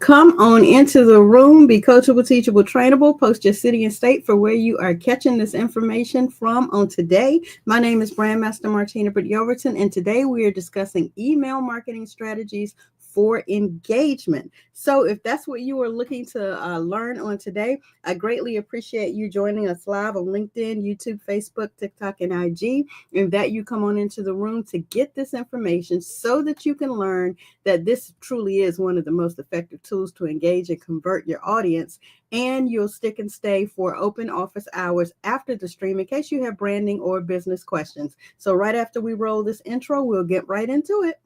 Come on into the room, be coachable, teachable, trainable, post your city and state for where you are catching this information from on today. My name is Brandmaster Martina Britt Yelverton, and today we are discussing email marketing strategies for engagement. So if that's what you are looking to learn on today, I greatly appreciate you joining us live on LinkedIn, YouTube, Facebook, TikTok, and IG, and that you come on into the room to get this information so that you can learn that this truly is one of the most effective tools to engage and convert your audience. And you'll stick and stay for open office hours after the stream in case you have branding or business questions. So right after we roll this intro, we'll get right into it.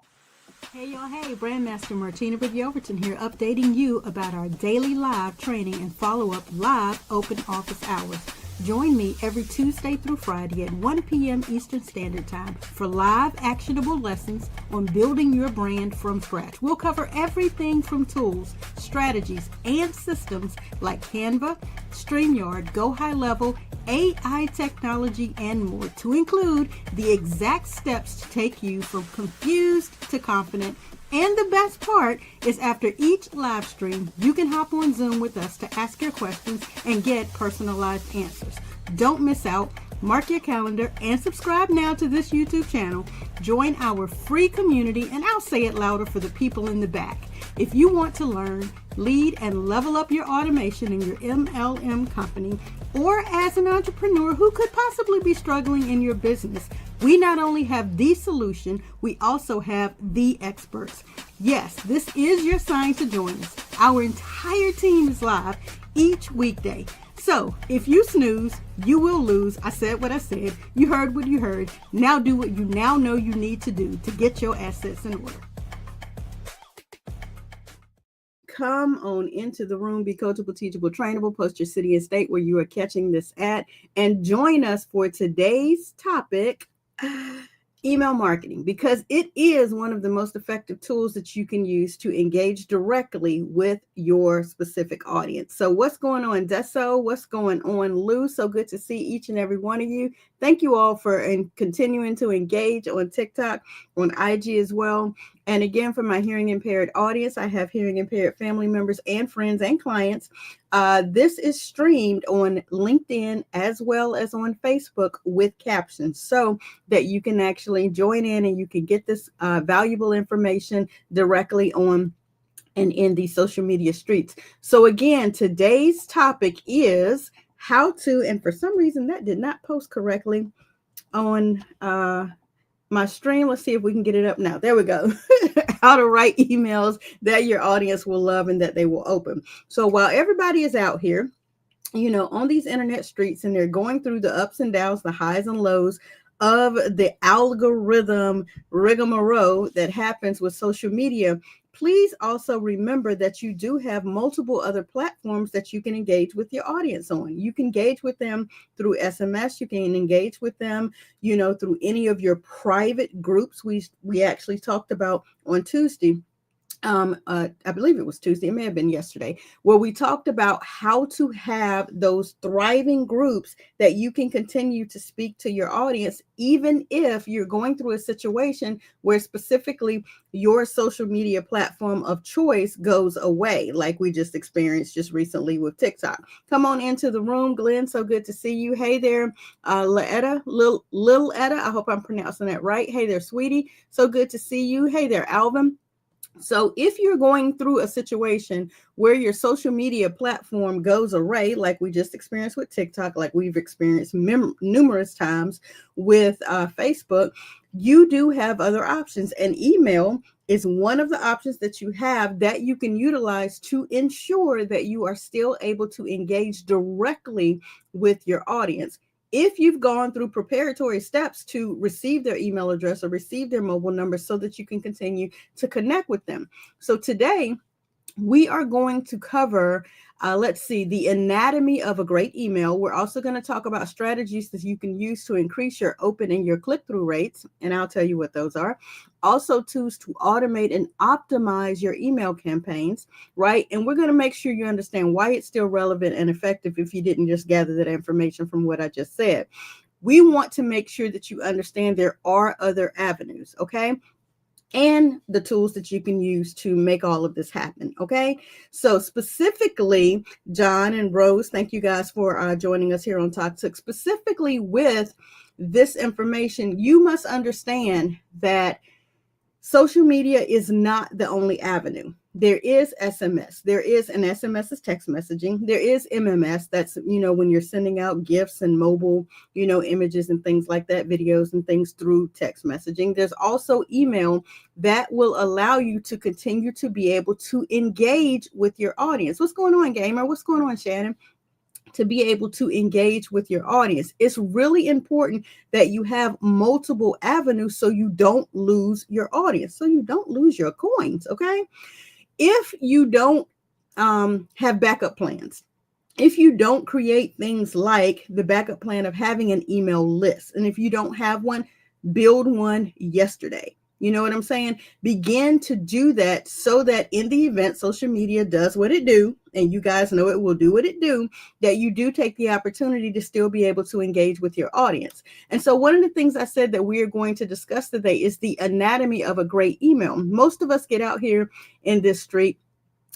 Hey y'all, hey, Brandmaster Martina Britt Yelverton here, updating you about our daily live training and follow-up live open office hours. Join me every Tuesday through Friday at 1 p.m. Eastern Standard Time for live actionable lessons on building your brand from scratch. We'll cover everything from tools, strategies, and systems like Canva, StreamYard, Go High Level, AI technology, and more, to include the exact steps to take you from confused to confident. And the best part is after each live stream, you can hop on Zoom with us to ask your questions and get personalized answers. Don't miss out. Mark your calendar and subscribe now to this YouTube channel. Join our free community, and I'll say it louder for the people in the back. If you want to learn, lead, and level up your automation in your MLM company, or as an entrepreneur who could possibly be struggling in your business, we not only have the solution, we also have the experts. Yes, this is your sign to join us. Our entire team is live each weekday. So if you snooze, you will lose. I said what I said. You heard what you heard. Now do what you now know you need to do to get your assets in order. Come on into the room, be coachable, teachable, trainable, post your city and state where you are catching this at, and join us for today's topic, email marketing, because it is one of the most effective tools that you can use to engage directly with your specific audience. So what's going on, Deso? What's going on, Lou? So good to see each and every one of you. Thank you all for continuing to engage on TikTok, on IG as well. And again, for my hearing impaired audience, I have hearing impaired family members and friends and clients. This is streamed on LinkedIn as well as on Facebook with captions, so that you can actually join in and you can get this valuable information directly on and in the social media streets. So again, today's topic is how to, and for some reason that did not post correctly on my stream. Let's see if we can get it up now. There we go. How to write emails that your audience will love and that they will open. So while everybody is out here, on these internet streets, and they're going through the ups and downs, the highs and lows of the algorithm rigmarole that happens with social media, please also remember that you do have multiple other platforms that you can engage with your audience on. You can engage with them through SMS. You can engage with them, through any of your private groups. We actually talked about on Tuesday. I believe it was Tuesday, it may have been yesterday, where we talked about how to have those thriving groups that you can continue to speak to your audience, even if you're going through a situation where specifically your social media platform of choice goes away, like we just experienced just recently with TikTok. Come on into the room, Glenn. So good to see you. Hey there, Laetta, Lil Etta. I hope I'm pronouncing that right. Hey there, sweetie. So good to see you. Hey there, Alvin. So if you're going through a situation where your social media platform goes awry, like we just experienced with TikTok, like we've experienced numerous times with Facebook, you do have other options. And email is one of the options that you have that you can utilize to ensure that you are still able to engage directly with your audience. If you've gone through preparatory steps to receive their email address or receive their mobile number so that you can continue to connect with them. So today we are going to cover, the anatomy of a great email. We're also going to talk about strategies that you can use to increase your open and your click-through rates, and I'll tell you what those are. Also, tools to automate and optimize your email campaigns, right? And we're going to make sure you understand why it's still relevant and effective if you didn't just gather that information from what I just said. We want to make sure that you understand there are other avenues, okay? and the tools that you can use to make all of this happen. Okay. So specifically, John and Rose, thank you guys for joining us here on Toxic. Specifically with this information, you must understand that social media is not the only avenue. There is SMS. There is an SMS is text messaging. There is MMS. That's, when you're sending out gifts and mobile, images and things like that, videos and things through text messaging. There's also email that will allow you to continue to be able to engage with your audience. What's going on, gamer? What's going on, Shannon? To be able to engage with your audience. It's really important that you have multiple avenues so you don't lose your audience, so you don't lose your coins, okay? If you don't have backup plans, if you don't create things like the backup plan of having an email list, and if you don't have one, build one yesterday. You know what I'm saying? Begin to do that so that in the event social media does what it do, and you guys know it will do what it do, that you do take the opportunity to still be able to engage with your audience. And so one of the things I said that we are going to discuss today is the anatomy of a great email. Most of us get out here in this street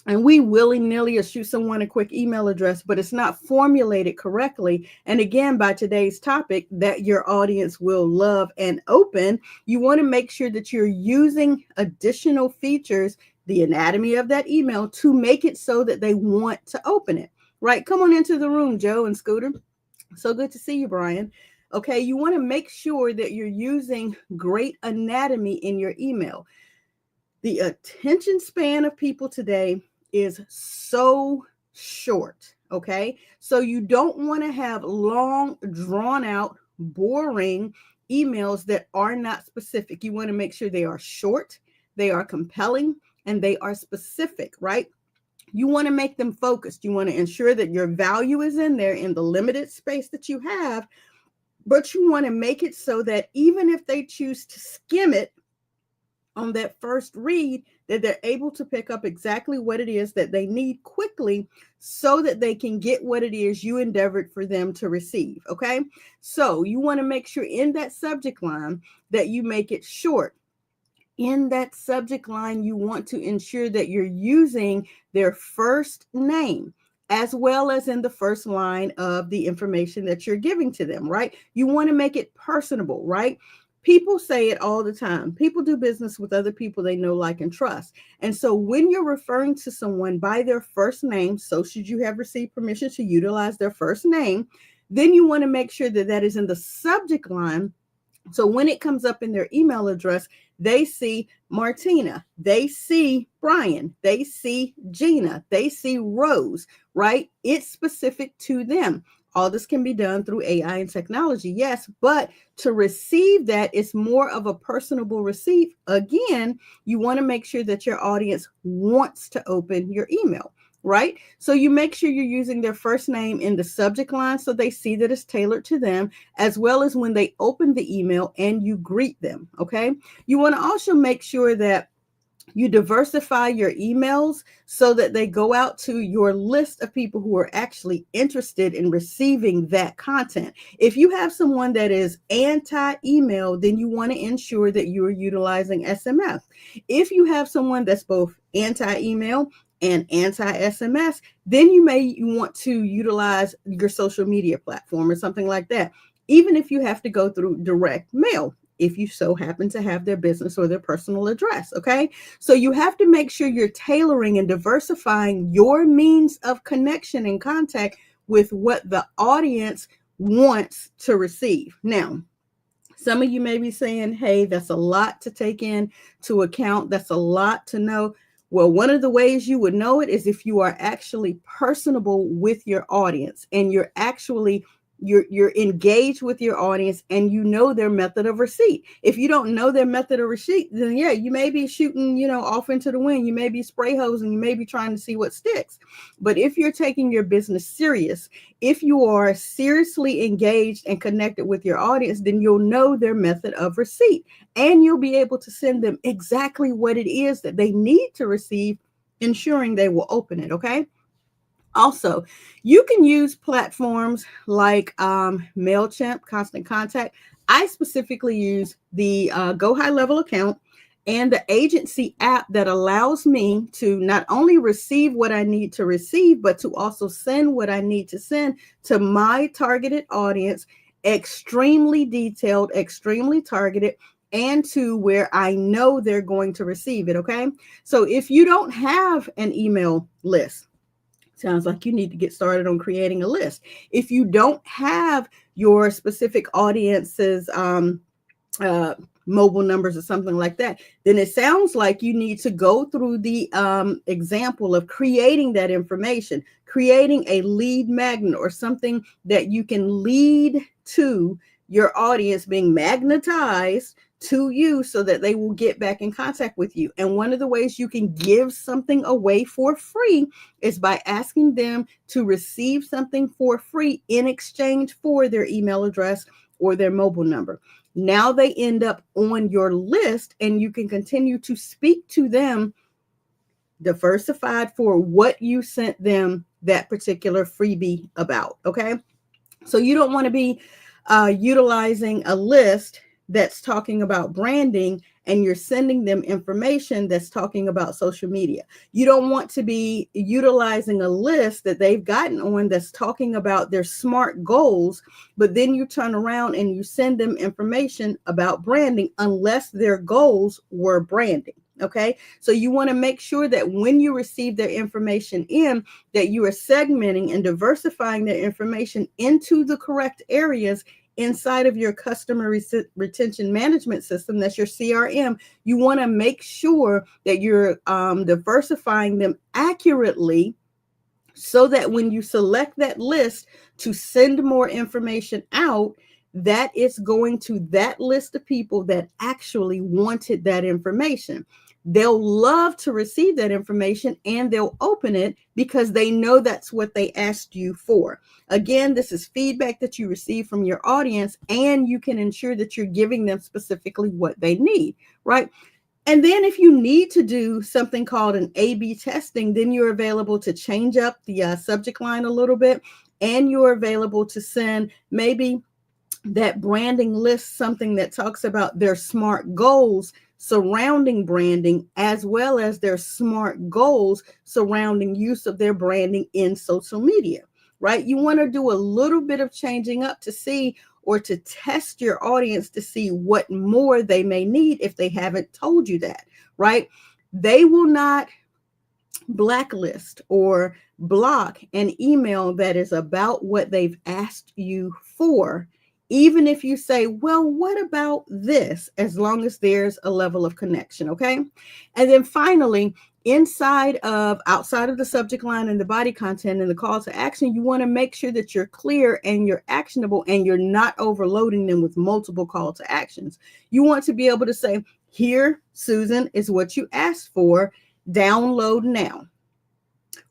and we willy-nilly shoot someone a quick email address, but it's not formulated correctly. And again, by today's topic that your audience will love and open, you want to make sure that you're using additional features, the anatomy of that email, to make it so that they want to open it, right? Come on into the room, Joe and Scooter. So good to see you, Brian. Okay, you want to make sure that you're using great anatomy in your email. The attention span of people today is so short, okay? So you don't want to have long, drawn out, boring emails that are not specific. You want to make sure they are short, they are compelling, and they are specific, right? You want to make them focused. You want to ensure that your value is in there in the limited space that you have, but you want to make it so that even if they choose to skim it on that first read, that they're able to pick up exactly what it is that they need quickly so that they can get what it is you endeavored for them to receive, okay? So you want to make sure in that subject line that you make it short. In that subject line, you want to ensure that you're using their first name as well as in the first line of the information that you're giving to them, right? You want to make it personable, right? People say it all the time. People do business with other people they know, like, and trust. And so when you're referring to someone by their first name, so should you have received permission to utilize their first name, then you want to make sure that that is in the subject line. So when it comes up in their email address, they see Martina, they see Brian, they see Gina, they see Rose, right? It's specific to them. All this can be done through AI and technology, yes, but to receive that, it's more of a personable receipt. Again, you want to make sure that your audience wants to open your email, right? So you make sure you're using their first name in the subject line so they see that it's tailored to them, as well as when they open the email and you greet them, okay? You want to also make sure that you diversify your emails so that they go out to your list of people who are actually interested in receiving that content. If you have someone that is anti-email, then you want to ensure that you are utilizing SMS. If you have someone that's both anti-email and anti-SMS, then you may want to utilize your social media platform or something like that, even if you have to go through direct mail, if you so happen to have their business or their personal address, okay? So you have to make sure you're tailoring and diversifying your means of connection and contact with what the audience wants to receive. Now, some of you may be saying, hey, that's a lot to take into account. That's a lot to know. Well, one of the ways you would know it is if you are actually personable with your audience and you're actually you're engaged with your audience and you know their method of receipt. If you don't know their method of receipt, then yeah, you may be shooting, off into the wind. You may be spray hosing, you may be trying to see what sticks. But if you're taking your business serious, if you are seriously engaged and connected with your audience, then you'll know their method of receipt and you'll be able to send them exactly what it is that they need to receive, ensuring they will open it, okay? Also, you can use platforms like MailChimp, Constant Contact. I specifically use the Go High Level account and the agency app that allows me to not only receive what I need to receive, but to also send what I need to send to my targeted audience, extremely detailed, extremely targeted, and to where I know they're going to receive it. Okay. So if you don't have an email list, sounds like you need to get started on creating a list. If you don't have your specific audience's mobile numbers or something like that, then it sounds like you need to go through the example of creating that information, creating a lead magnet or something that you can lead to your audience being magnetized to you so that they will get back in contact with you. And one of the ways you can give something away for free is by asking them to receive something for free in exchange for their email address or their mobile number. Now they end up on your list and you can continue to speak to them diversified for what you sent them that particular freebie about. Okay. So you don't want to be utilizing a list that's talking about branding and you're sending them information that's talking about social media. You don't want to be utilizing a list that they've gotten on that's talking about their SMART goals, but then you turn around and you send them information about branding unless their goals were branding. Okay, so you want to make sure that when you receive their information in, that you are segmenting and diversifying their information into the correct areas inside of your customer retention management system. That's your CRM. You want to make sure that you're diversifying them accurately so that when you select that list to send more information out, that it's going to that list of people that actually wanted that information. They'll love to receive that information and they'll open it because they know that's what they asked you for. Again, this is feedback that you receive from your audience, and you can ensure that you're giving them specifically what they need, right? And then if you need to do something called an A/B testing, then you're available to change up the subject line a little bit, and you're available to send maybe that branding list, something that talks about their SMART goals surrounding branding, as well as their SMART goals surrounding use of their branding in social media, right? You want to do a little bit of changing up to see or to test your audience to see what more they may need if they haven't told you that, right? They will not blacklist or block an email that is about what they've asked you for, even if you say, well, what about this? As long as there's a level of connection, okay? And then finally, outside of the subject line and the body content and the call to action, you want to make sure that you're clear and you're actionable and you're not overloading them with multiple call to actions. You want to be able to say, here, Susan, is what you asked for. Download now.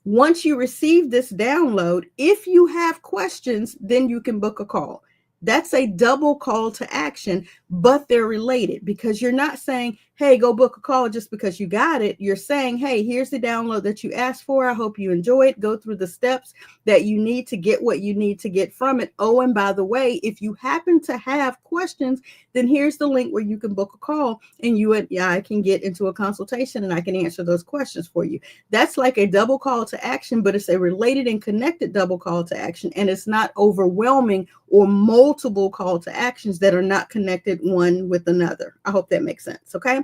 Once you receive this download, if you have questions, then you can book a call. That's a double call to action, but they're related because you're not saying, hey, go book a call just because you got it. You're saying, hey, here's the download that you asked for. I hope you enjoy it. Go through the steps that you need to get what you need to get from it. Oh, and by the way, if you happen to have questions, then here's the link where you can book a call and you and I can get into a consultation and I can answer those questions for you. That's like a double call to action, but it's a related and connected double call to action. And it's not overwhelming or multiple call to actions that are not connected one with another. I hope that makes sense. Okay.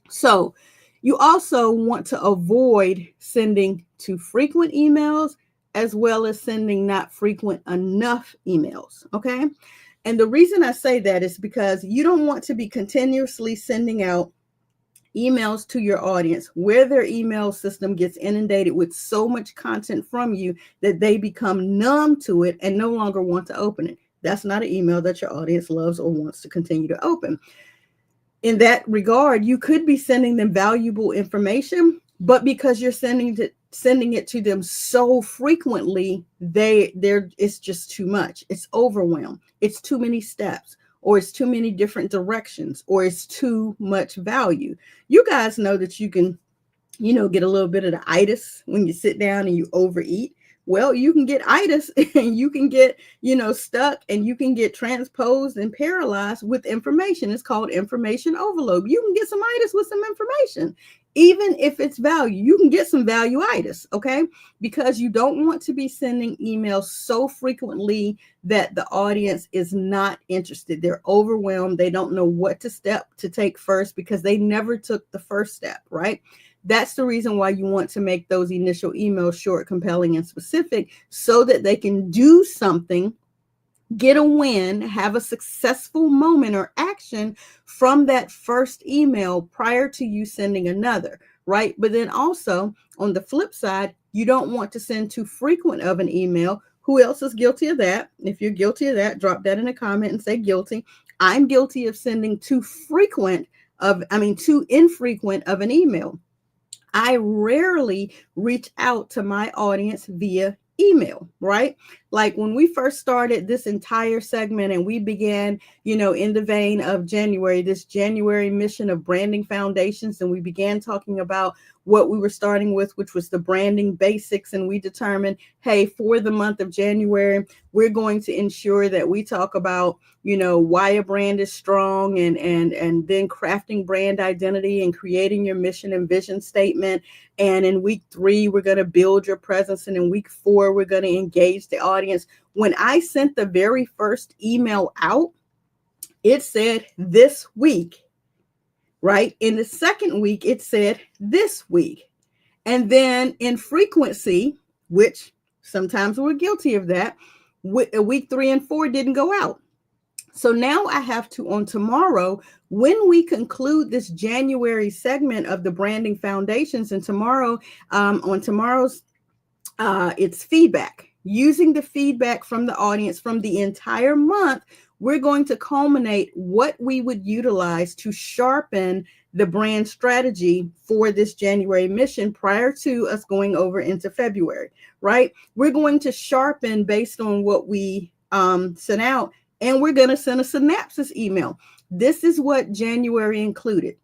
So you also want to avoid sending too frequent emails as well as sending not frequent enough emails. Okay. And the reason I say that is because you don't want to be continuously sending out emails to your audience where their email system gets inundated with so much content from you that they become numb to it and no longer want to open it. That's not an email that your audience loves or wants to continue to open. In that regard, you could be sending them valuable information, but because you're sending it to them so frequently, it's just too much. It's overwhelmed. It's too many steps, or it's too many different directions, or it's too much value. You guys know that you can, get a little bit of the itis when you sit down and you overeat. Well, you can get itis and you can get, stuck, and you can get transposed and paralyzed with information. It's called information overload. You can get some itis with some information. Even if it's value, you can get some value-itis, okay? Because you don't want to be sending emails so frequently that the audience is not interested. They're overwhelmed. They don't know what to take first because they never took the first step, right? That's the reason why you want to make those initial emails short, compelling, and specific so that they can do something, get a win, have a successful moment or action from that first email prior to you sending another, right? But then also on the flip side, you don't want to send too frequent of an email. Who else is guilty of that? If you're guilty of that, drop that in a comment and say guilty. I'm guilty of sending too infrequent of an email. I rarely reach out to my audience via email, right? Like when we first started this entire segment and we began, in the vein of January, this January mission of branding foundations, and we began talking about what we were starting with, which was the branding basics. And we determined, hey, for the month of January, we're going to ensure that we talk about, why a brand is strong, and then crafting brand identity and creating your mission and vision statement. And in week 3, we're going to build your presence. And in week 4, we're going to engage the audience. When I sent the very first email out, it said this week, right? In the second week, it said this week. And then in frequency, which sometimes we're guilty of that, week 3 and 4 didn't go out. So now I have to, on tomorrow, when we conclude this January segment of the branding foundations, and tomorrow, on tomorrow's, it's feedback. Using the feedback from the audience from the entire month, we're going to culminate what we would utilize to sharpen the brand strategy for this January mission prior to us going over into February, right? We're going to sharpen based on what we sent out. And we're going to send a synopsis email. This is what January included,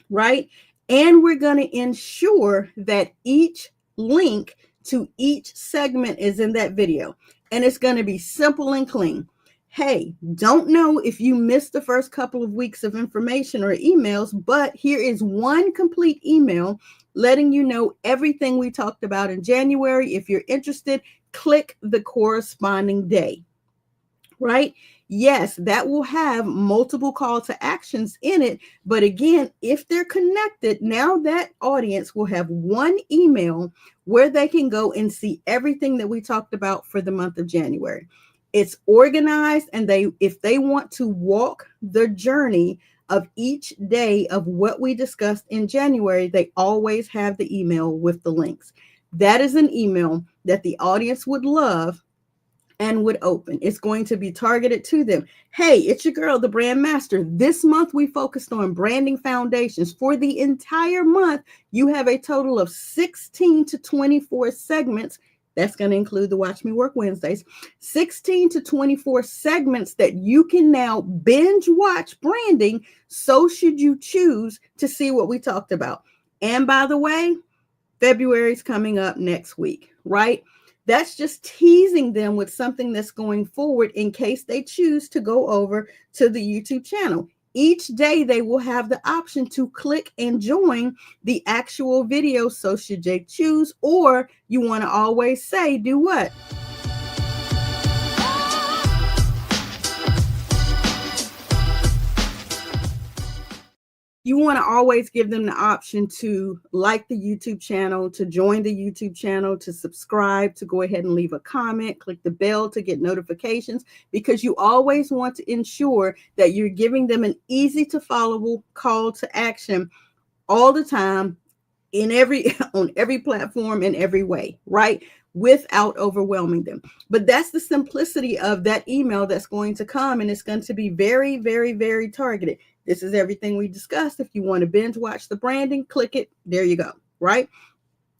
right? And we're going to ensure that each link to each segment is in that video. And it's going to be simple and clean. Hey, don't know if you missed the first couple of weeks of information or emails, but here is one complete email letting you know everything we talked about in January. If you're interested, click the corresponding day. Right? Yes, that will have multiple call to actions in it. But again, if they're connected, now that audience will have one email where they can go and see everything that we talked about for the month of January. It's organized, and if they want to walk the journey of each day of what we discussed in January, they always have the email with the links. That is an email that the audience would love and would open. It's going to be targeted to them. Hey, it's your girl, the brand master. This month we focused on branding foundations. For the entire month, you have a total of 16 to 24 segments. That's going to include the Watch Me Work Wednesdays. 16 to 24 segments that you can now binge watch branding. So should you choose to see what we talked about. And by the way, February's coming up next week, right? That's just teasing them with something that's going forward in case they choose to go over to the YouTube channel. Each day they will have the option to click and join the actual video. So should they choose, or you want to always say, do what? You want to always give them the option to like the YouTube channel, to join the YouTube channel, to subscribe, to go ahead and leave a comment, click the bell to get notifications, because you always want to ensure that you're giving them an easy to follow call to action all the time on every platform in every way, right? Without overwhelming them. But that's the simplicity of that email that's going to come, and it's going to be very, very, very targeted. This is everything we discussed. If you want to binge watch the branding, click it. There you go, right?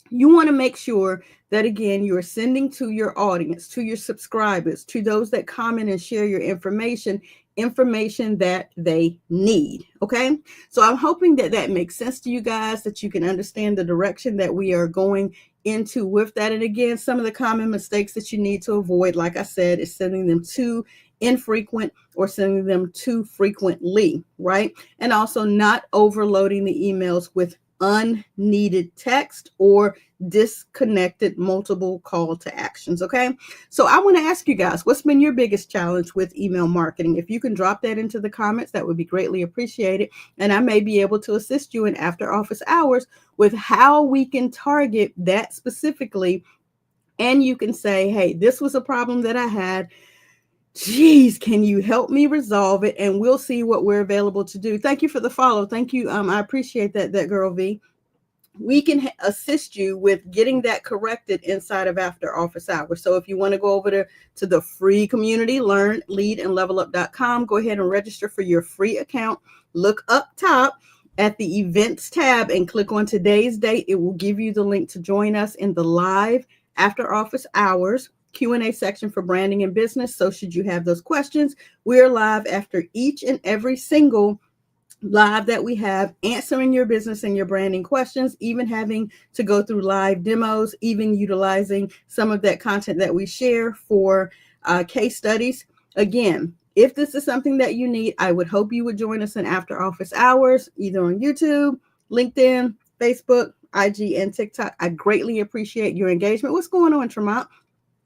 You want to make sure that, again, you are sending to your audience, to your subscribers, to those that comment and share your information, information that they need. Okay. So I'm hoping that that makes sense to you guys, that you can understand the direction that we are going into with that. And again, some of the common mistakes that you need to avoid, like I said, is sending them too infrequent or sending them too frequently, right? And also not overloading the emails with unneeded text or disconnected multiple call to actions. Okay. So I want to ask you guys, what's been your biggest challenge with email marketing? If you can drop that into the comments, that would be greatly appreciated. And I may be able to assist you in after office hours with how we can target that specifically. And you can say, hey, this was a problem that I had. Geez, can you help me resolve it? And we'll see what we're available to do. Thank you for the follow. Thank you. I appreciate that girl V. We can assist you with getting that corrected inside of after office hours. So if you want to go over to the free community, learn, lead, and levelup.com, go ahead and register for your free account. Look up top at the events tab and click on today's date. It will give you the link to join us in the live after office hours Q&A section for branding and business. So should you have those questions, we're live after each and every single live that we have, answering your business and your branding questions, even having to go through live demos, even utilizing some of that content that we share for case studies. Again, if this is something that you need, I would hope you would join us in after office hours, either on YouTube, LinkedIn, Facebook, IG, and TikTok. I greatly appreciate your engagement. What's going on, Tremont?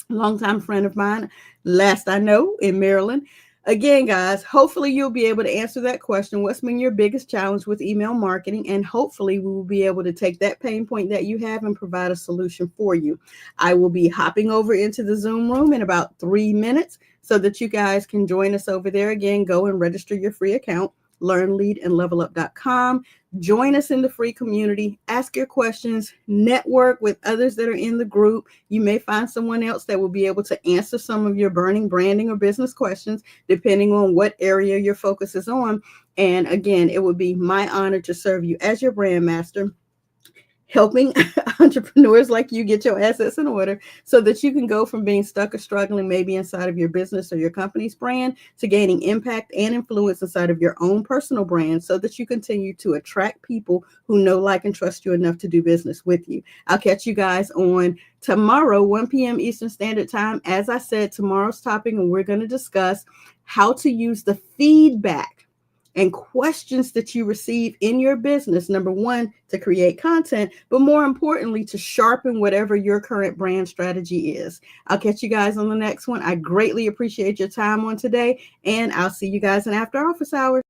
Longtime friend of mine, last I know, in Maryland. Again, guys, hopefully you'll be able to answer that question. What's been your biggest challenge with email marketing? And hopefully we will be able to take that pain point that you have and provide a solution for you. I will be hopping over into the Zoom room in about 3 minutes so that you guys can join us over there. Again, go and register your free account, learn, lead, and levelup.com. Join us in the free community, ask your questions, network with others that are in the group. You may find someone else that will be able to answer some of your burning branding or business questions, depending on what area your focus is on. And again, it would be my honor to serve you as your brand master, helping entrepreneurs like you get your assets in order so that you can go from being stuck or struggling maybe inside of your business or your company's brand to gaining impact and influence inside of your own personal brand so that you continue to attract people who know, like, and trust you enough to do business with you. I'll catch you guys on tomorrow, 1 p.m. Eastern Standard Time. As I said, tomorrow's topic, and we're going to discuss how to use the feedback and questions that you receive in your business, number one, to create content, but more importantly, to sharpen whatever your current brand strategy is. I'll catch you guys on the next one. I greatly appreciate your time on today, and I'll see you guys in after office hours.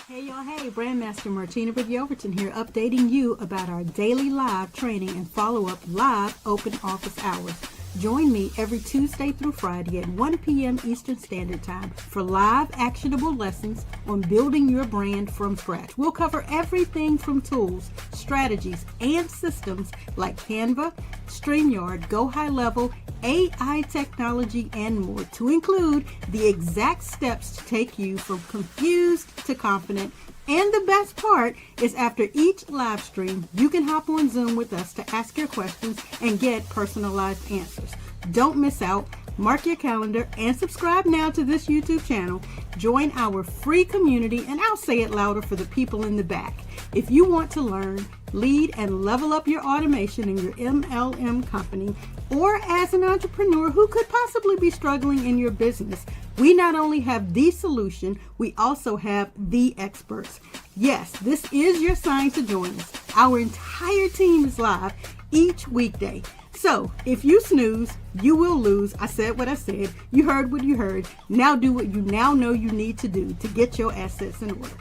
Hey, y'all. Hey, Brandmaster Martina with Yelverton here, updating you about our daily live training and follow-up live open office hours. Join me every Tuesday through Friday at 1 p.m. Eastern Standard Time for live actionable lessons on building your brand from scratch. We'll cover everything from tools, strategies, and systems like Canva, StreamYard, Go High Level, AI technology, and more, to include the exact steps to take you from confused to confident. And the best part is, after each live stream, you can hop on Zoom with us to ask your questions and get personalized answers. Don't miss out. Mark your calendar and subscribe now to this YouTube channel. Join our free community, and I'll say it louder for the people in the back. If you want to learn, lead, and level up your automation in your MLM company, or as an entrepreneur who could possibly be struggling in your business, we not only have the solution, we also have the experts. Yes, this is your sign to join us. Our entire team is live each weekday. So if you snooze, you will lose. I said what I said. You heard what you heard. Now do what you now know you need to do to get your assets in order.